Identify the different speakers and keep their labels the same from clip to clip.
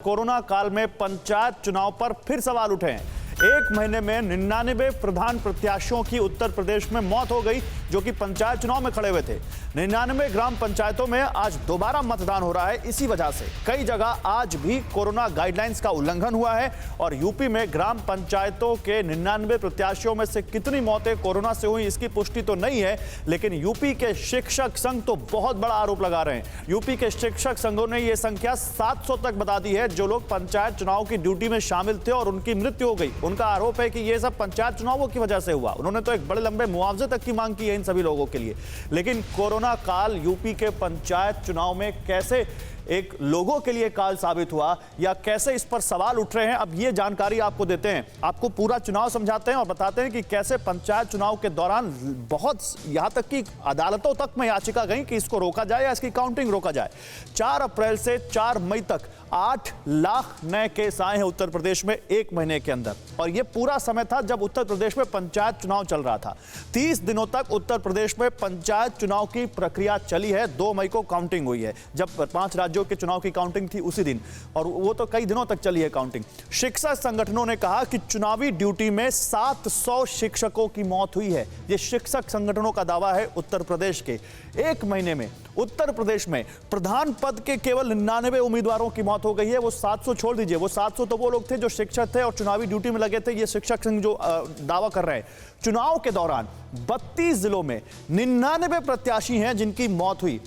Speaker 1: Corona काल में पंचायत चुनाव पर फिर सवाल उठे हैं। एक महीने में 99 प्रधान प्रत्याशियों की उत्तर प्रदेश में मौत हो गई, जो कि पंचायत चुनाव में खड़े हुए थे। 99 ग्राम पंचायतों में आज दोबारा मतदान हो रहा है। इसी वजह से कई जगह आज भी कोरोना गाइडलाइंस का उल्लंघन हुआ है और यूपी में ग्राम पंचायतों के 99 प्रत्याशियों में से कितनी मौतें कोरोना से हुई, इसकी पुष्टि तो नहीं है, लेकिन यूपी के शिक्षक संघ तो बहुत बड़ा आरोप लगा रहे हैं। यूपी के शिक्षक संघों ने यह संख्या 700 तक बता दी है, जो लोग पंचायत चुनाव की ड्यूटी में शामिल थे और उनकी मृत्यु हो गई। उनका आरोप है कि यह सब पंचायत चुनावों की वजह से हुआ। उन्होंने तो एक बड़े लंबे मुआवजे तक की मांग की है इन सभी लोगों के लिए। लेकिन कोरोना काल यूपी के पंचायत चुनाव में कैसे एक लोगों के लिए काल साबित हुआ या कैसे इस पर सवाल उठ रहे हैं, अब ये जानकारी आपको देते हैं। आपको पूरा चुनाव समझाते हैं और बताते हैं कि कैसे पंचायत चुनाव के दौरान बहुत यहां तक कि अदालतों तक में याचिका गई कि इसको रोका जाए या इसकी काउंटिंग रोका जाए। 4 अप्रैल से 4 मई तक 8 लाख नए केस आए हैं उत्तर प्रदेश में एक महीने के अंदर, और यह पूरा समय था जब उत्तर प्रदेश में पंचायत चुनाव चल रहा था। 30 दिनों तक उत्तर प्रदेश में पंचायत चुनाव की प्रक्रिया चली है। 2 मई को काउंटिंग हुई है, जब 5 राज्यों के चुनाव की काउंटिंग थी उसी दिन, और वो तो कई दिनों तक चली है काउंटिंग। शिक्षक संगठनों ने कहा कि चुनावी ड्यूटी में 700 शिक्षकों की मौत हुई है। यह शिक्षक संगठनों का दावा है। उत्तर प्रदेश के एक महीने में उत्तर प्रदेश में प्रधान पद के केवल 99 उम्मीदवारों की मौत हो गई है। वो 700 छोड़ दीजिए, वो 700 तो वो लोग थे जो शिक्षक थे और चुनावी ड्यूटी में लगे थे। ये शिक्षक संघ जो दावा कर रहे हैं। चुनाव के दौरान 32 जिलों में 99 प्रत्याशी हैं जिनकी मौत हुई।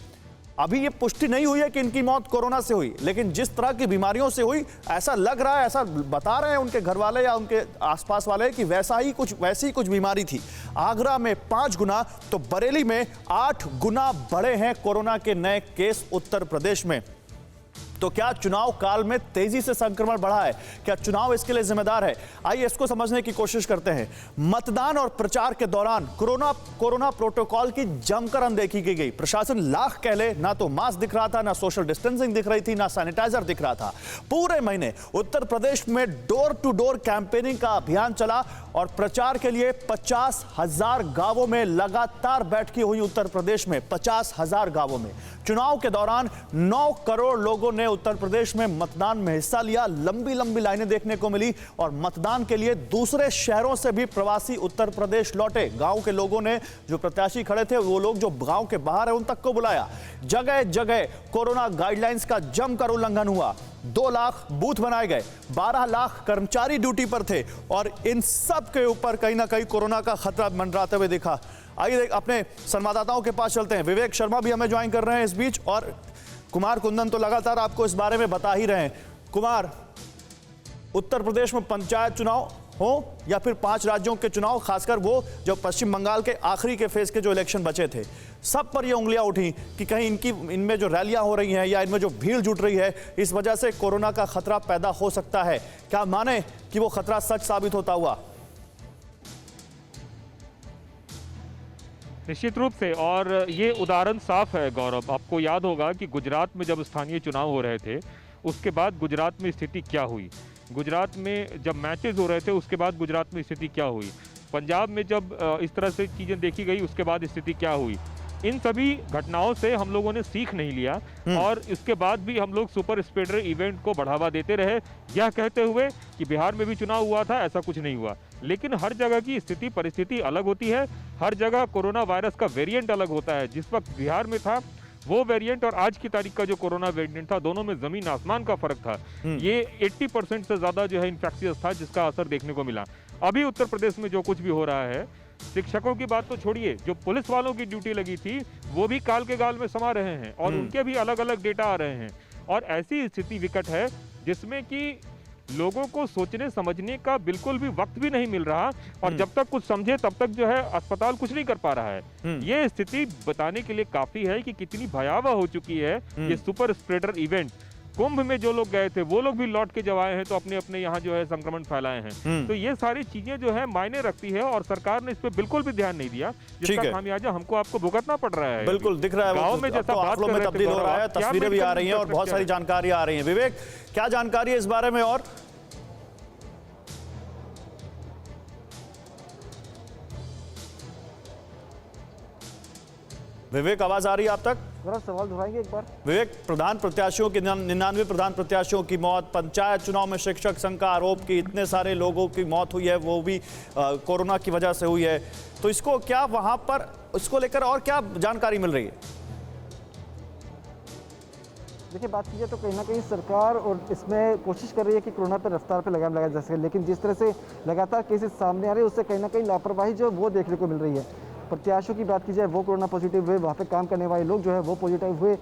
Speaker 1: अभी ये पुष्टि नहीं हुई है कि इनकी मौत कोरोना से हुई, लेकिन जिस तरह की बीमारियों से हुई ऐसा लग रहा है, ऐसा बता रहे हैं उनके घर वाले या उनके आसपास वाले कि वैसी ही कुछ बीमारी थी। आगरा में 5 गुना तो बरेली में 8 गुना बढ़े हैं कोरोना के नए केस उत्तर प्रदेश में। तो क्या चुनाव काल में तेजी से संक्रमण बढ़ा है? क्या चुनाव इसके लिए जिम्मेदार है? आइए इसको समझने की कोशिश करते हैं। मतदान और प्रचार के दौरान कोरोना प्रोटोकॉल की जमकर अनदेखी की गई। प्रशासन लाख कह ले, ना तो मास्क दिख रहा था, ना सोशल डिस्टेंसिंग दिख रही थी, ना सैनिटाइजर दिख रहा था। पूरे महीने उत्तर प्रदेश में डोर टू डोर कैंपेनिंग का अभियान चला और प्रचार के लिए 50,000 गांवों में लगातार बैठकें हुई। उत्तर प्रदेश में 50,000 गांवों में चुनाव के दौरान 9 करोड़ लोगों ने उत्तर प्रदेश में मतदान में हिस्सा लिया। लंबी लंबी लाइनें देखने को मिली और मतदान के लिए दूसरे शहरों से भी प्रवासी उत्तर प्रदेश लौटे। गांव के लोगों ने, जो प्रत्याशी खड़े थे, वो लोग जो गांव के बाहर है, उन तक को बुलाया। जगह जगह कोरोना गाइडलाइंस का जमकर उल्लंघन हुआ। 2 लाख बूथ बनाए गए, 12 लाख कर्मचारी ड्यूटी पर थे और इन सब के ऊपर कहीं ना कहीं कोरोना का खतरा मंडराते हुए दिखा। आइए अपने संवाददाताओं के पास चलते हैं। विवेक शर्मा भी हमें ज्वाइन कर रहे हैं इस बीच, और कुमार कुंदन तो लगातार आपको इस बारे में बता ही रहे हैं। कुमार, उत्तर प्रदेश में पंचायत चुनाव हो या फिर 5 राज्यों के चुनाव, खासकर वो जो पश्चिम बंगाल के आखिरी के फेज के जो इलेक्शन बचे थे, सब पर ये उंगलियां उठी कि कहीं इनमें जो रैलियां हो रही हैं या इनमें जो भीड़ जुट रही है, इस वजह से कोरोना का खतरा पैदा हो सकता है। क्या माने कि वो खतरा सच साबित होता हुआ?
Speaker 2: निश्चित रूप से, और ये उदाहरण साफ है गौरव। आपको याद होगा कि गुजरात में जब स्थानीय चुनाव हो रहे थे, उसके बाद गुजरात में स्थिति क्या हुई। गुजरात में जब मैचेस हो रहे थे, उसके बाद गुजरात में स्थिति क्या हुई। पंजाब में जब इस तरह से चीज़ें देखी गई, उसके बाद स्थिति क्या हुई। इन सभी घटनाओं से हम लोगों ने सीख नहीं लिया और इसके बाद भी हम लोग सुपर स्प्रेडर इवेंट को बढ़ावा देते रहे, यह कहते हुए कि बिहार में भी चुनाव हुआ था, ऐसा कुछ नहीं हुआ। लेकिन हर जगह की स्थिति परिस्थिति अलग होती है। हर जगह कोरोना वायरस का वेरिएंट अलग होता है। जिस वक्त बिहार में था वो वेरिएंट और आज की तारीख का जो कोरोना वेरिएंट था, दोनों में जमीन आसमान का फर्क था। ये 80% से ज्यादा जो है इन्फेक्शियस था, जिसका असर देखने को मिला। अभी उत्तर प्रदेश में जो कुछ भी हो रहा है, शिक्षकों की बात तो छोड़िए, जो पुलिस वालों की ड्यूटी लगी थी वो भी काल के गाल में समा रहे हैं और उनके भी अलग अलग डेटा आ रहे हैं। और ऐसी स्थिति विकट है जिसमें कि लोगों को सोचने समझने का बिल्कुल भी वक्त भी नहीं मिल रहा, और जब तक कुछ समझे तब तक जो है अस्पताल कुछ नहीं कर पा रहा है। ये स्थिति बताने के लिए काफी है कि कितनी भयावह हो चुकी है ये सुपर स्प्रेडर इवेंट। कुंभ में जो लोग गए थे वो लोग भी लौट के जब आए हैं तो अपने अपने यहाँ जो है संक्रमण फैलाए हैं। तो ये सारी चीजें जो है मायने रखती है और सरकार ने इस पे बिल्कुल भी ध्यान नहीं दिया, जिसका खामियाजा हमको आपको भुगतना पड़ रहा है।
Speaker 1: बिल्कुल दिख रहा है, गाँव में जैसा बात कर रहे थे, तब्दील हो रहा है, तस्वीरें भी आ रही हैं और बहुत सारी जानकारी आ रही है। विवेक, क्या जानकारी है इस बारे में? और विवेक, आवाज आ रही है आप तक?
Speaker 3: जरा सवाल दोहराएंगे एक बार।
Speaker 1: विवेक, प्रधान प्रत्याशियों की 99 प्रधान प्रत्याशियों की मौत, पंचायत चुनाव में शिक्षक संघ का आरोप कि इतने सारे लोगों की मौत हुई है, वो भी कोरोना की वजह से हुई है, तो इसको क्या वहां पर इसको लेकर और क्या जानकारी मिल रही है?
Speaker 3: देखिए, बात कीजिए तो कहीं ना कहीं सरकार और इसमें कोशिश कर रही है कि कोरोना पर रफ्तार पर लगाम लगाया जा सके, लेकिन जिस तरह से लगातार केसेस सामने आ रहे हैं उससे कहीं ना कहीं लापरवाही जो है वो देखने को मिल रही है। प्रत्याशियों की बात की जाए वो कोरोना पॉजिटिव हुए, वहाँ पे काम करने वाले लोग जो है वो पॉजिटिव हुए।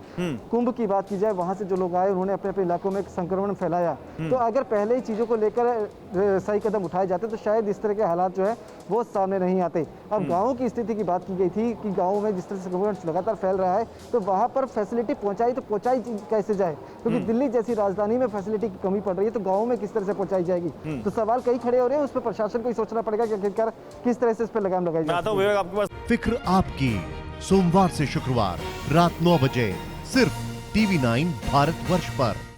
Speaker 3: कुंभ की बात की जाए, वहाँ से जो लोग आए उन्होंने अपने अपने इलाकों में संक्रमण फैलाया। तो अगर पहले ही चीज़ों को लेकर सही कदम उठाए जाते तो शायद इस तरह के हालात जो है वो सामने नहीं आते। अब गाँव की स्थिति की बात की गई थी कि गाँव में जिस तरह से संक्रमण लगातार फैल रहा है तो वहाँ पर फैसिलिटी पहुँचाई कैसे जाए, क्योंकि दिल्ली जैसी राजधानी में फैसिलिटी की कमी पड़ रही है, तो गाँव में किस तरह से पहुँचाई जाएगी। तो सवाल कई खड़े हो रहे हैं, उस पर प्रशासन को ही सोचना पड़ेगा कि आखिरकार किस तरह से इस पर लगाम लगाई
Speaker 1: मैं आता हूं
Speaker 3: जाए।
Speaker 1: विवेक आपके पास।
Speaker 4: फिक्र आपकी, सोमवार से शुक्रवार रात 9 बजे सिर्फ TV9 भारतवर्ष पर।